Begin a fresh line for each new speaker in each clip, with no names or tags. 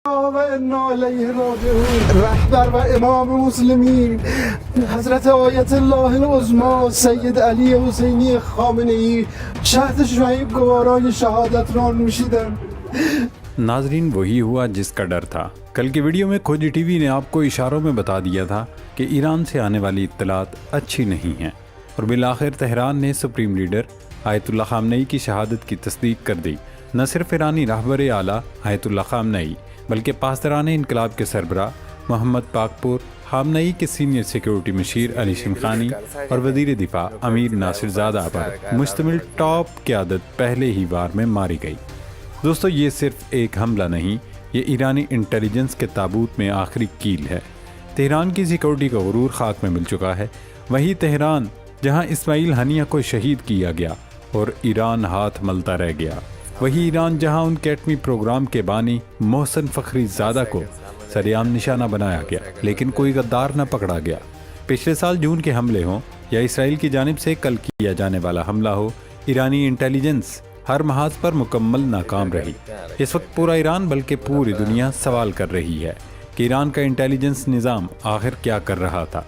وإنا إليه راجعون رهبر و امام مسلمین حضرت آیت الله العظمی سید علی حسینی خامنه‌ای شهد شعیب گوارای شہادت را نوشیدند۔
ناظرین وہی ہوا جس کا ڈر تھا۔ کل کی ویڈیو میں کھوجی ٹی وی نے آپ کو اشاروں میں بتا دیا تھا کہ ایران سے آنے والی اطلاعات اچھی نہیں ہیں، اور بالآخر تہران نے سپریم لیڈر آیت اللہ خامنہئی کی شہادت کی تصدیق کر دی۔ نہ صرف ایرانی رہبر اعلیٰ آیت اللہ خامنہئی بلکہ پاسداران انقلاب کے سربراہ محمد پاکپور، خامنہئی کے سینئر سیکیورٹی مشیر علی شمخانی اور وزیر دفاع امیر ناصر زادہ پر مشتمل ٹاپ قیادت پہلے ہی وار میں ماری گئی۔ دوستو، یہ صرف ایک حملہ نہیں، یہ ایرانی انٹیلیجنس کے تابوت میں آخری کیل ہے۔ تہران کی سیکیورٹی کا غرور خاک میں مل چکا ہے۔ وہی تہران جہاں اسماعیل ہنیہ کو شہید کیا گیا اور ایران ہاتھ ملتا رہ گیا، وہی ایران جہاں ان کے ایٹمی پروگرام کے بانی محسن فخری زادہ کو سرعام نشانہ بنایا گیا لیکن کوئی غدار نہ پکڑا گیا۔ پچھلے سال جون کے حملے ہوں یا اسرائیل کی جانب سے کل کیا جانے والا حملہ ہو، ایرانی انٹیلیجنس ہر محاذ پر مکمل ناکام رہی۔ اس وقت پورا ایران بلکہ پوری دنیا سوال کر رہی ہے کہ ایران کا انٹیلیجنس نظام آخر کیا کر رہا تھا۔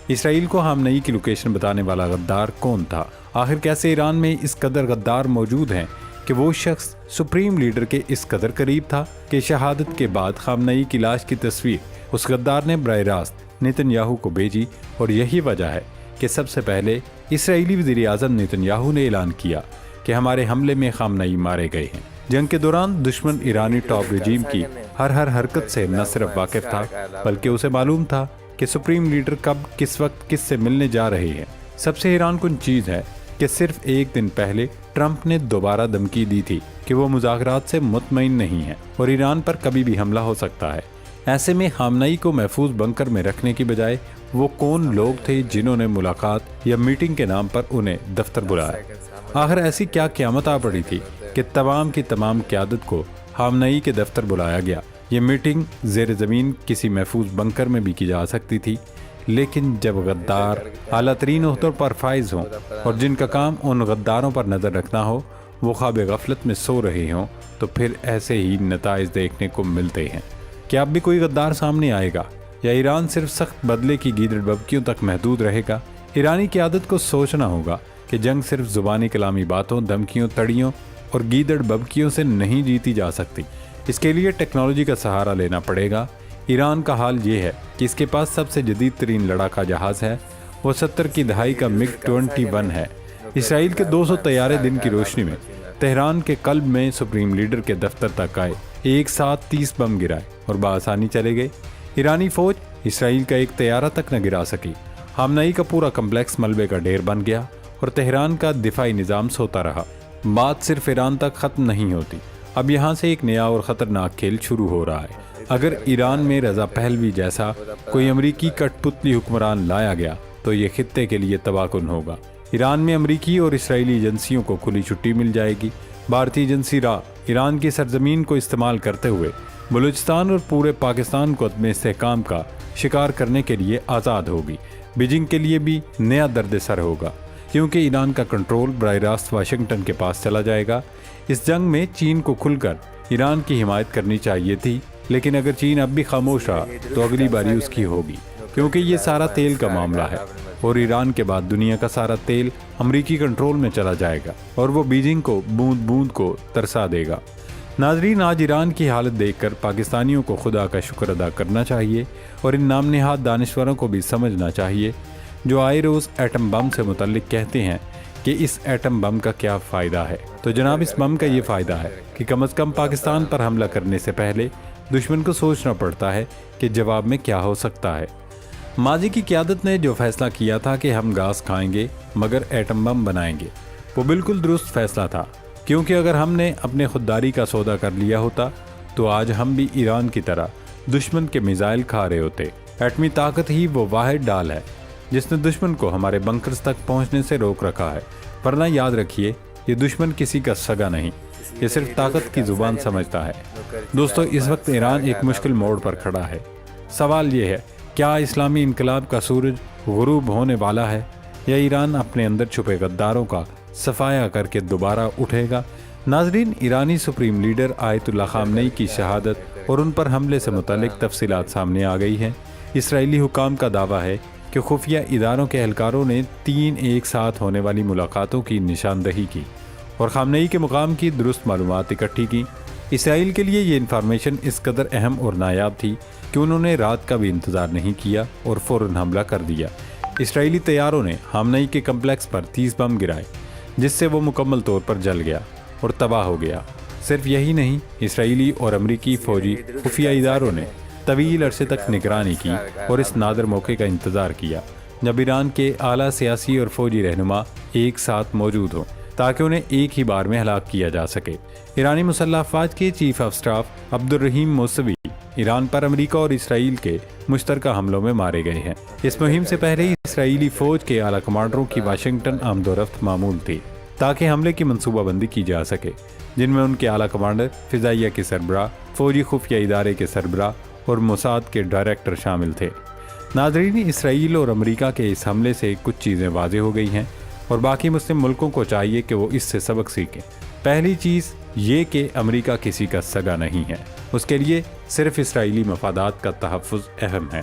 اسرائیل کو خامنہئی کی لوکیشن بتانے والا غدار کون تھا؟ آخر کیسے ایران میں اس قدر غدار موجود ہیں کہ وہ شخص سپریم لیڈر کے اس قدر قریب تھا کہ شہادت کے بعد خامنہئی کی لاش کی تصویر اس غدار نے براہ راست نیتن یاہو کو بھیجی، اور یہی وجہ ہے کہ سب سے پہلے اسرائیلی وزیر اعظم نیتن یاہو نے اعلان کیا کہ ہمارے حملے میں خامنہئی مارے گئے ہیں۔ جنگ کے دوران دشمن ایرانی ٹاپ رجیم کی ہر حرکت سے نہ صرف واقف تھا بلکہ اسے معلوم تھا کہ سپریم لیڈر کب کس وقت کس سے ملنے جا رہے ہیں۔ سب سے حیران کن چیز ہے کہ صرف ایک دن پہلے ٹرمپ نے دوبارہ دھمکی دی تھی کہ وہ مذاکرات سے مطمئن نہیں ہے اور ایران پر کبھی بھی حملہ ہو سکتا ہے۔ ایسے میں خامنہئی کو محفوظ بنکر میں رکھنے کی بجائے وہ کون لوگ تھے جنہوں نے ملاقات یا میٹنگ کے نام پر انہیں دفتر بلایا؟ آخر ایسی کیا قیامت آ پڑی تھی کہ تمام کی تمام قیادت کو خامنہئی کے دفتر بلایا گیا؟ یہ میٹنگ زیر زمین کسی محفوظ بنکر میں بھی کی جا سکتی تھی، لیکن جب غدار اعلیٰ ترین عہدوں پر فائز ہوں اور جن کا کام ان غداروں پر نظر رکھنا ہو وہ خواب غفلت میں سو رہے ہوں تو پھر ایسے ہی نتائج دیکھنے کو ملتے ہیں۔ کیا اب بھی کوئی غدار سامنے آئے گا یا ایران صرف سخت بدلے کی گیدڑ ببکیوں تک محدود رہے گا؟ ایرانی قیادت کو سوچنا ہوگا کہ جنگ صرف زبانی کلامی باتوں، دھمکیوں، تڑیوں اور گیدڑ ببکیوں سے نہیں جیتی جا سکتی۔ اس کے لیے ٹیکنالوجی کا سہارا لینا پڑے گا۔ ایران کا حال یہ ہے کہ اس کے پاس سب سے جدید ترین لڑاکا جہاز ہے، وہ 70 کی دہائی کا MiG 21 ہے۔ اسرائیل کے 200 طیارے دن کی روشنی میں تہران کے قلب میں سپریم لیڈر کے دفتر تک آئے، ایک ساتھ 30 بم گرائے اور بآسانی چلے گئے۔ ایرانی فوج اسرائیل کا ایک طیارہ تک نہ گرا سکی۔ خامنہئی کا پورا کمپلیکس ملبے کا ڈھیر بن گیا اور تہران کا دفاعی نظام سوتا رہا۔ بات صرف ایران تک ختم نہیں ہوتی، اب یہاں سے ایک نیا اور خطرناک کھیل شروع ہو رہا ہے۔ اگر ایران میں رضا پہلوی جیسا کوئی امریکی کٹ پتلی حکمران لایا گیا تو یہ خطے کے لیے تباہ کن ہوگا۔ ایران میں امریکی اور اسرائیلی ایجنسیوں کو کھلی چھٹی مل جائے گی۔ بھارتی ایجنسی را ایران کی سرزمین کو استعمال کرتے ہوئے بلوچستان اور پورے پاکستان کو عدم استحکام کا شکار کرنے کے لیے آزاد ہوگی۔ بیجنگ کے لیے بھی نیا درد سر ہوگا کیونکہ ایران کا کنٹرول براہ راست واشنگٹن کے پاس چلا جائے گا۔ اس جنگ میں چین کو کھل کر ایران کی حمایت کرنی چاہیے تھی، لیکن اگر چین اب بھی خاموش رہا تو اگلی باری اس کی ہوگی، کیونکہ یہ سارا تیل کا معاملہ ہے اور ایران کے بعد دنیا کا سارا تیل امریکی کنٹرول میں چلا جائے گا اور وہ بیجنگ کو بوند بوند کو ترسا دے گا۔ ناظرین، آج ایران کی حالت دیکھ کر پاکستانیوں کو خدا کا شکر ادا کرنا چاہیے اور ان نام نہاد دانشوروں کو بھی سمجھنا چاہیے جو آئے روز ایٹم بم سے متعلق کہتے ہیں کہ اس ایٹم بم کا کیا فائدہ ہے۔ تو جناب، اس بم کا یہ فائدہ ہے کہ کم از کم پاکستان پر حملہ کرنے سے پہلے دشمن کو سوچنا پڑتا ہے کہ جواب میں کیا ہو سکتا ہے۔ ماضی کی قیادت نے جو فیصلہ کیا تھا کہ ہم گاز کھائیں گے مگر ایٹم بم بنائیں گے، وہ بالکل درست فیصلہ تھا، کیونکہ اگر ہم نے اپنے خودداری کا سودا کر لیا ہوتا تو آج ہم بھی ایران کی طرح دشمن کے میزائل کھا رہے ہوتے۔ ایٹمی طاقت ہی وہ واحد ڈال ہے جس نے دشمن کو ہمارے بنکرز تک پہنچنے سے روک رکھا ہے، ورنہ یاد رکھیے یہ دشمن کسی کا سگا نہیں، یہ صرف طاقت کی زبان سمجھتا ہے۔ دوستو، اس وقت ایران ایک مشکل موڑ پر کھڑا ہے۔ سوال یہ ہے، کیا اسلامی انقلاب کا سورج غروب ہونے والا ہے یا ایران اپنے اندر چھپے غداروں کا صفایا کر کے دوبارہ اٹھے گا؟ ناظرین، ایرانی سپریم لیڈر آیت اللہ خامنہئی کی شہادت اور ان پر حملے سے متعلق تفصیلات سامنے آ گئی ہیں۔ اسرائیلی حکام کا دعویٰ ہے کہ خفیہ اداروں کے اہلکاروں نے 3 ایک ساتھ ہونے والی ملاقاتوں کی نشاندہی کی اور خامنئی کے مقام کی درست معلومات اکٹھی کی۔ اسرائیل کے لیے یہ انفارمیشن اس قدر اہم اور نایاب تھی کہ انہوں نے رات کا بھی انتظار نہیں کیا اور فوراً حملہ کر دیا۔ اسرائیلی طیاروں نے خامنئی کے کمپلیکس پر 30 بم گرائے، جس سے وہ مکمل طور پر جل گیا اور تباہ ہو گیا۔ صرف یہی نہیں، اسرائیلی اور امریکی فوجی خفیہ اداروں نے طویل عرصے تک نگرانی کی اور اس نادر موقع کا انتظار کیا جب ایران کے اعلیٰ سیاسی اور فوجی رہنما ایک ساتھ موجود ہوں تاکہ انہیں ایک ہی بار میں ہلاک کیا جا سکے۔ ایرانی مسلح افواج کے chief of staff Abdolrahim Mousavi Iran پر امریکہ اور اسرائیل کے مشترکہ حملوں میں مارے گئے ہیں۔ اس مہم سے پہلے ہی اسرائیلی فوج کے اعلیٰ کمانڈروں کی واشنگٹن آمد و رفت معمول تھی تاکہ حملے کی منصوبہ بندی کی جا سکے، جن میں ان کے اعلیٰ کمانڈر، فضائیہ کے سربراہ، فوجی خفیہ ادارے کے سربراہ اور موساد کے ڈائریکٹر شامل تھے۔ ناظرین، اسرائیل اور امریکہ کے اس حملے سے کچھ چیزیں واضح ہو گئی ہیں اور باقی مسلم ملکوں کو چاہیے کہ وہ اس سے سبق سیکھیں۔ پہلی چیز یہ کہ امریکہ کسی کا سگا نہیں ہے، اس کے لیے صرف اسرائیلی مفادات کا تحفظ اہم ہے۔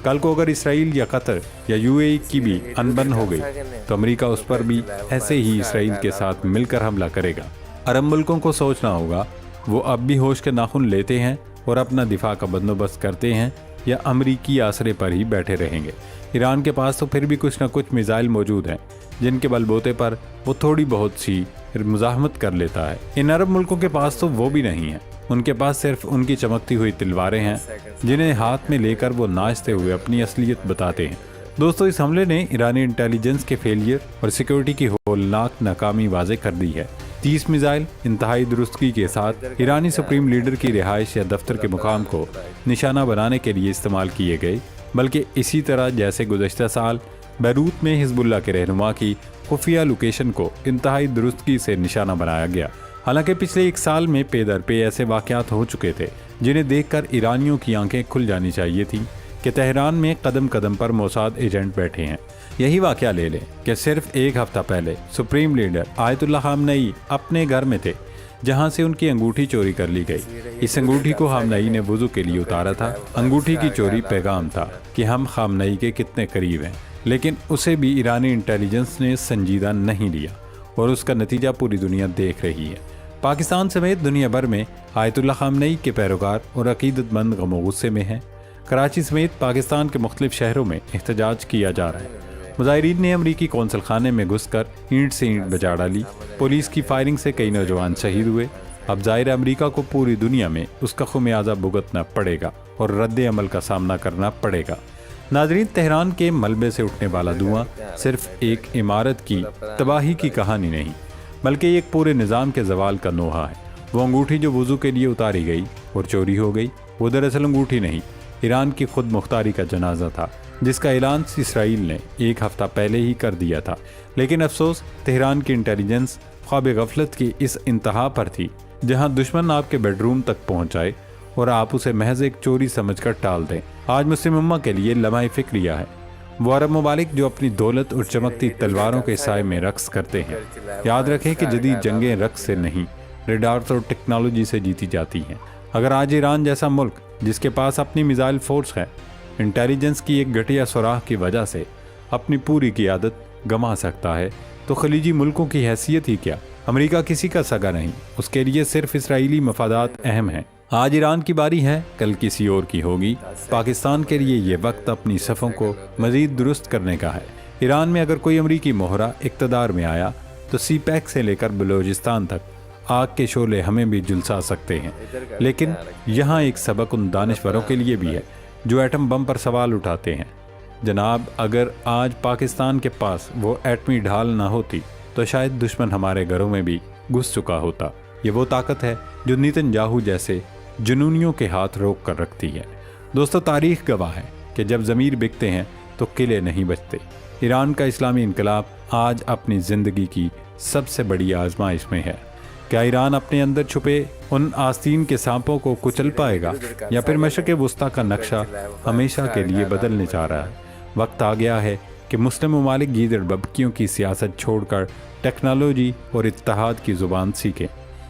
کل کو اگر اسرائیل یا قطر یا UAE کی بھی انبن ہو گئی تو امریکہ اس پر بھی ایسے ہی اسرائیل کے ساتھ مل کر حملہ کرے گا۔ عرب ملکوں کو سوچنا ہوگا وہ اب بھی ہوش کے ناخن لیتے ہیں اور اپنا دفاع کا بندوبست کرتے ہیں یا امریکی آسرے پر ہی بیٹھے رہیں گے۔ ایران کے پاس تو پھر بھی کچھ نہ کچھ میزائل موجود ہیں جن کے بل بوتے پر وہ تھوڑی بہت سی مزاحمت کر لیتا ہے۔ ان عرب ملکوں کے پاس تو وہ بھی نہیں ہے، ان کے پاس صرف ان کی چمکتی ہوئی تلواریں ہیں جنہیں ہاتھ میں لے کر وہ ناچتے ہوئے اپنی اصلیت بتاتے ہیں۔ دوستو، اس حملے نے ایرانی انٹیلیجنس کے فیلئر اور سیکیورٹی کی ہولناک ناکامی واضح کر دی ہے۔ 30 میزائل انتہائی درستگی کے ساتھ ایرانی سپریم لیڈر کی رہائش یا دفتر کے مقام کو نشانہ بنانے کے لیے استعمال کیے گئے، بلکہ اسی طرح جیسے گزشتہ سال بیروت میں حزب اللہ کے رہنما کی خفیہ لوکیشن کو انتہائی درستگی سے نشانہ بنایا گیا۔ حالانکہ پچھلے 1 سال میں پے در پے ایسے واقعات ہو چکے تھے جنہیں دیکھ کر ایرانیوں کی آنکھیں کھل جانی چاہیے تھیں کہ تہران میں قدم قدم پر موساد ایجنٹ بیٹھے ہیں۔ یہی واقعہ لے لیں کہ صرف 1 ہفتہ پہلے سپریم لیڈر آیت اللہ خامنئی اپنے گھر میں تھے جہاں سے ان کی انگوٹھی چوری کر لی گئی۔ اس انگوٹھی کو خامنئی نے وضو کے لیے اتارا تھا۔ انگوٹھی کی چوری پیغام تھا کہ ہم خامنئی کے کتنے قریب ہیں، لیکن اسے بھی ایرانی انٹیلیجنس نے سنجیدہ نہیں لیا اور اس کا نتیجہ پوری دنیا دیکھ رہی ہے۔ پاکستان سمیت دنیا بھر میں آیت اللہ خامنئی کے پیروکار اور عقیدت مند غم و غصے میں ہیں۔ کراچی سمیت پاکستان کے مختلف شہروں میں احتجاج کیا جا رہا ہے۔ مظاہرین نے امریکی قونصل خانے میں گھس کر اینٹ سے اینٹ بجا ڈالی۔ پولیس کی فائرنگ سے کئی نوجوان شہید ہوئے۔ اب ظاہر امریکہ کو پوری دنیا میں اس کا خمیازہ بھگتنا پڑے گا اور رد عمل کا سامنا کرنا پڑے گا۔ ناظرین، تہران کے ملبے سے اٹھنے والا دھواں صرف ایک عمارت کی تباہی کی کہانی نہیں، بلکہ ایک پورے نظام کے زوال کا نوحہ ہے۔ وہ انگوٹھی جو وضو کے لیے اتاری گئی اور چوری ہو گئی، وہ دراصل انگوٹھی نہیں، ایران کی خود مختاری کا جنازہ تھا جس کا اعلان اسرائیل نے 1 ہفتہ پہلے ہی کر دیا تھا۔ لیکن افسوس، تہران کی انٹیلیجنس خواب غفلت کی اس انتہا پر تھی جہاں دشمن آپ کے بیڈ روم تک پہنچ جائے اور آپ اسے محض ایک چوری سمجھ کر ٹال دیں۔ آج مسلم امہ کے لیے لمحہ فکریہ ہے وہ عرب ممالک جو اپنی دولت اور چمکتی تلواروں کے سائے میں رقص کرتے ہیں۔ یاد رکھیں کہ جدید جنگیں رقص سے نہیں، ریڈارز اور ٹیکنالوجی سے جیتی جاتی ہیں۔ اگر آج ایران جیسا ملک جس کے پاس اپنی میزائل فورس ہے، انٹیلیجنس کی ایک گھٹیا سوراخ کی وجہ سے اپنی پوری قیادت گما سکتا ہے، تو خلیجی ملکوں کی حیثیت ہی کیا؟ امریکہ کسی کا سگا نہیں، اس کے لیے صرف اسرائیلی مفادات اہم ہیں۔ آج ایران کی باری ہے، کل کسی اور کی ہوگی۔ پاکستان کے لیے یہ وقت اپنی صفوں کو مزید درست کرنے کا ہے۔ ایران میں اگر کوئی امریکی مہرہ اقتدار میں آیا تو سی پیک سے لے کر بلوچستان تک آگ کے شعلے ہمیں بھی جلسا سکتے ہیں۔ لیکن یہاں ایک سبق ان دانشوروں کے لیے بھی ہے جو ایٹم بم پر سوال اٹھاتے ہیں۔ جناب، اگر آج پاکستان کے پاس وہ ایٹمی ڈھال نہ ہوتی تو شاید دشمن ہمارے گھروں میں بھی گھس چکا ہوتا۔ یہ وہ طاقت ہے جو نیتن یاہو جیسے جنونیوں کے ہاتھ روک کر رکھتی ہے۔ دوستو، تاریخ گواہ ہے کہ جب ضمیر بکتے ہیں تو قلعے نہیں بچتے۔ ایران کا اسلامی انقلاب آج اپنی زندگی کی سب سے بڑی آزمائش میں ہے۔ کیا ایران اپنے اندر چھپے ان آستین کے سانپوں کو کچل پائے گا یا پھر مشرق وسطیٰ کا نقشہ ہمیشہ کے لیے بدلنے جا رہا ہے؟ وقت آ گیا ہے کہ مسلم ممالک گیدڑ ببکیوں کی سیاست چھوڑ کر ٹیکنالوجی اور اتحاد کی زبان سیکھیں،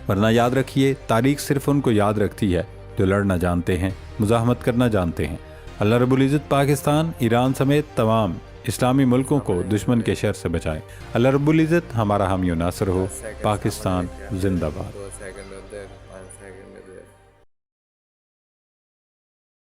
ورنہ یاد رکھیے تاریخ صرف ان کو یاد رکھتی ہے جو لڑنا جانتے ہیں، مزاحمت کرنا جانتے ہیں۔ اللہ رب العزت پاکستان، ایران سمیت تمام اسلامی ملکوں کو دشمن کے شر سے بچائے۔ اللہ رب العزت ہمارا حامی و ناصر ہو۔ پاکستان زندہ باد۔